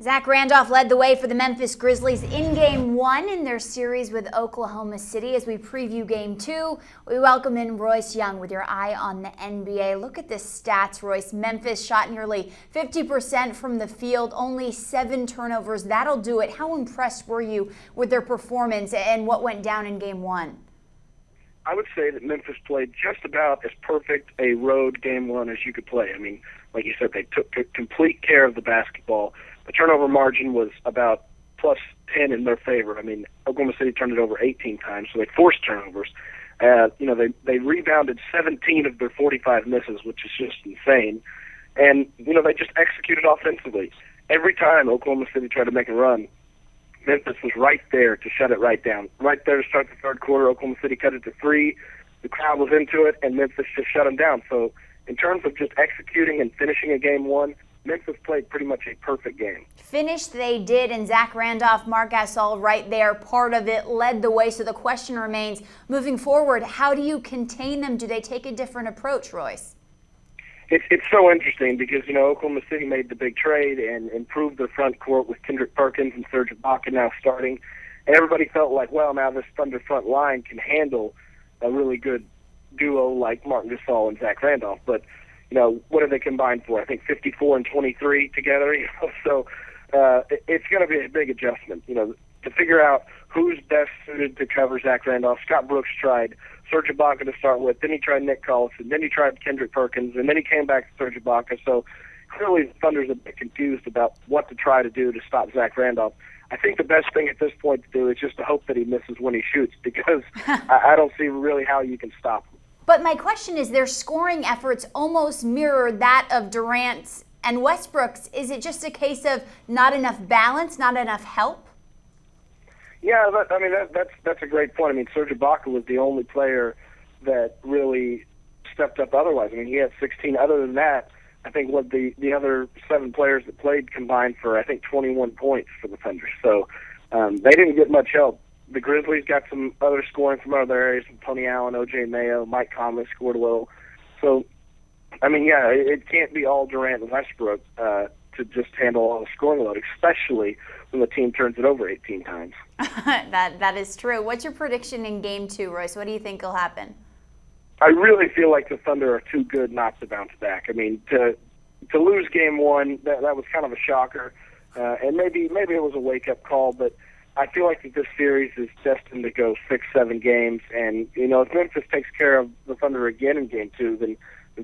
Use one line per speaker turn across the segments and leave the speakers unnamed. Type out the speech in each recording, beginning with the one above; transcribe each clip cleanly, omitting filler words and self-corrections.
Zach Randolph led the way for the Memphis Grizzlies in Game 1 in their series with Oklahoma City. As we preview Game 2, we welcome in Royce Young with your eye on the NBA. Look at the stats, Royce. Memphis shot nearly 50% from the field, only 7 turnovers. That'll do it. How impressed were you with their performance and what went down in Game 1?
I would say that Memphis played just about as perfect a road Game 1 as you could play. I mean, like you said, they took complete care of the basketball. The turnover margin was about plus 10 in their favor. I mean, Oklahoma City turned it over 18 times, so they forced turnovers. They rebounded 17 of their 45 misses, which is just insane. And, they just executed offensively. Every time Oklahoma City tried to make a run, Memphis was right there to shut it right down. Right there to start the third quarter, Oklahoma City cut it to 3. The crowd was into it, and Memphis just shut them down. So in terms of just executing and finishing a Game 1, Memphis played pretty much a perfect game.
Finished they did, and Zach Randolph, Marc Gasol right there, part of it, led the way. So the question remains, moving forward, how do you contain them? Do they take a different approach, Royce?
It's so interesting because, Oklahoma City made the big trade and improved their front court with Kendrick Perkins and Serge Ibaka now starting. And everybody felt like, well, now this Thunder front line can handle a really good duo like Marc Gasol and Zach Randolph. But what did they combine for? I think 54 and 23 together. So it's going to be a big adjustment. To figure out who's best suited to cover Zach Randolph. Scott Brooks tried Serge Ibaka to start with, then he tried Nick Collison, then he tried Kendrick Perkins, and then he came back to Serge Ibaka. So clearly the Thunder's a bit confused about what to try to do to stop Zach Randolph. I think the best thing at this point to do is just to hope that he misses when he shoots, because I don't see really how you can stop him.
But my question is, their scoring efforts almost mirror that of Durant's and Westbrook's. Is it just a case of not enough balance, not enough help?
Yeah, that's a great point. I mean, Serge Ibaka was the only player that really stepped up otherwise. I mean, he had 16. Other than that, I think what the other 7 players that played combined for, 21 points for the Thunder. So they didn't get much help. The Grizzlies got some other scoring from other areas, from Tony Allen, O.J. Mayo, Mike Conley scored a little. So, it can't be all Durant and Westbrook to just handle all the scoring load, especially when the team turns it over 18 times.
That is true. What's your prediction in Game 2, Royce? What do you think will happen?
I really feel like the Thunder are too good not to bounce back. I mean, to lose Game 1, that was kind of a shocker, and maybe it was a wake-up call, but I feel like that this series is destined to go 6-7 games, and if Memphis takes care of the Thunder again in Game 2, then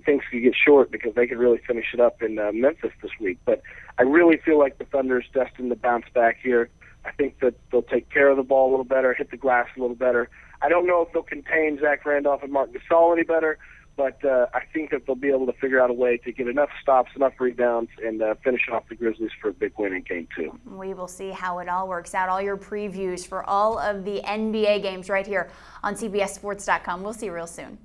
things could get short because they could really finish it up in Memphis this week. But I really feel like the Thunder is destined to bounce back here. I think that they'll take care of the ball a little better, hit the glass a little better. I don't know if they'll contain Zach Randolph and Marc Gasol any better, but I think that they'll be able to figure out a way to get enough stops, enough rebounds, and finish off the Grizzlies for a big win in Game 2.
We will see how it all works out. All your previews for all of the NBA games right here on CBSSports.com. We'll see you real soon.